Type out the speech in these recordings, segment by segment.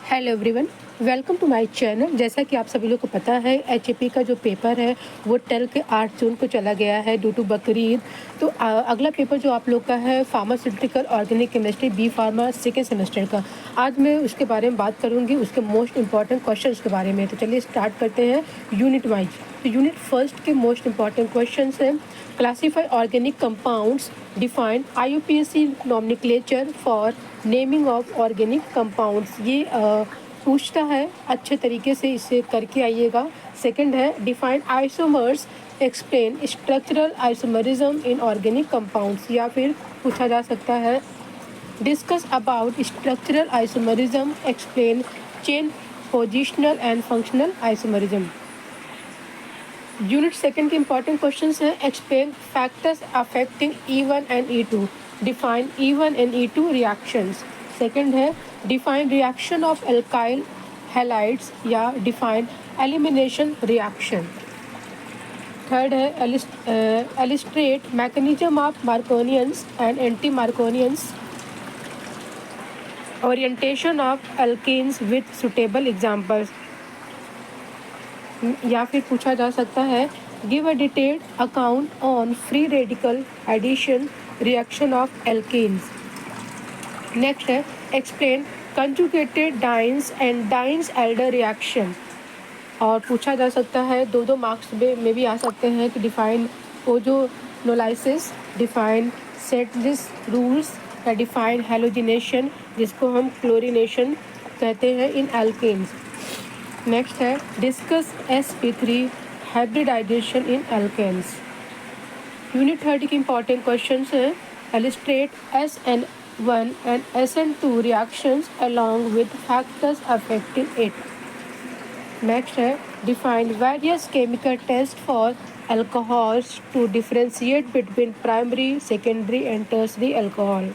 Hello everyone, welcome to my channel. जैसा कि आप सभी लोग को पता है, एचएपी का जो पेपर है वो टल के 8 जून को चला गया है ड्यू टू बकरीद। तो अगला पेपर जो आप लोग का है pharmaceutical organic chemistry B pharma second semester का। आज मैं उसके बारे में बात करूंगी, उसके मोस्ट इंपॉर्टेंट क्वेश्चन के बारे में। तो चलिए स्टार्ट करते हैं यूनिट वाइज। तो यूनिट फर्स्ट के मोस्ट इंपॉर्टेंट क्वेश्चन हैं, classify organic compounds, define IUPAC nomenclature for naming of organic compounds. ये पूछता है, अच्छे तरीके से इसे करके आइएगा। सेकंड है define isomers, explain structural isomerism in organic compounds. या फिर पूछा जा सकता है discuss about structural isomerism, explain chain positional and functional isomerism. Unit second के इंपॉर्टेंट क्वेश्चंस हैं, explain factors affecting E1 and E2, define E1 and E2 reactions. Second है define reaction of alkyl halides या define elimination reaction. Third है illustrate mechanism of Markovnikov's and anti Markovnikov's, orientation of alkenes with suitable examples. या फिर पूछा जा सकता है give a detailed account on free radical addition reaction of alkenes. Next है explain conjugated dienes and Diels Alder reaction. और पूछा जा सकता है दो मार्क्स में भी आ सकते हैं कि डिफाइन ओजोनोलाइसिस, डिफाइन सेटलिस रूल्स या डिफाइन हेलोजिनेशन, जिसको हम क्लोरिनेशन कहते हैं इन एल्केन्स। नेक्स्ट है डिस्कस sp3 हाइब्रिडाइजेशन इन एल्केन्स। यूनिट थर्ड के इंपॉर्टेंट क्वेश्चंस हैं, illustrate SN1 and SN2 reactions along with factors affecting it. Next है define various chemical tests for alcohols to differentiate between primary, secondary and tertiary alcohol.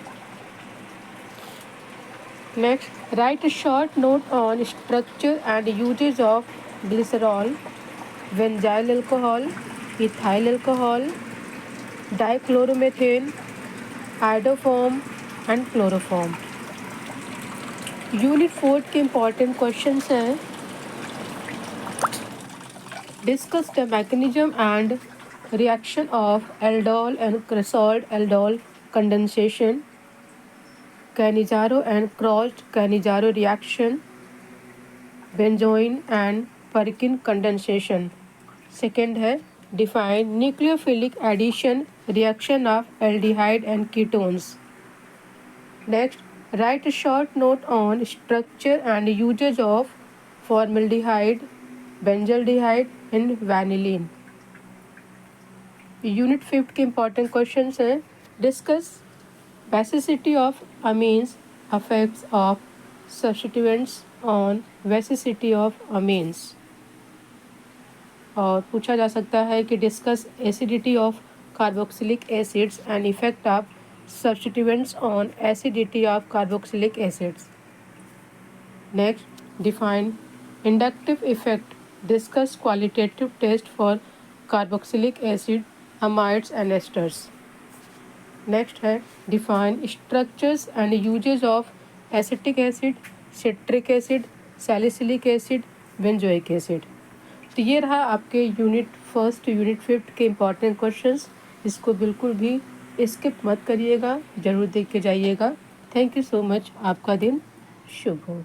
Next, write a short note on structure and uses of glycerol, benzyl alcohol, ethyl alcohol, dichloromethane, iodoform and chloroform. Unit fourth के important questions हैं, discuss the mechanism and reaction of aldol and crossed aldol condensation, Cannizzaro and Crost-Cannizzaro reaction, benzoin and Perkin condensation. Second है define nucleophilic addition reaction of aldehyde and ketones. Next, write a short note on structure and usage of formaldehyde, benzaldehyde and vanillin. Unit fifth के important questions हैं, discuss basicity of amines, effects of substituents on basicity of amines. और पूछा जा सकता है कि discuss acidity of carboxylic acids and effect of substituents on acidity of carboxylic acids. Next, define inductive effect, discuss qualitative test for carboxylic acid, amides and esters. Next है define structures and uses of acetic acid, citric acid, salicylic acid, benzoic acid. तो ये रहा आपके unit first unit fifth के important questions. इसको बिल्कुल भी skip मत करिएगा, ज़रूर देख के जाइएगा। Thank you so much. आपका दिन शुभ हो।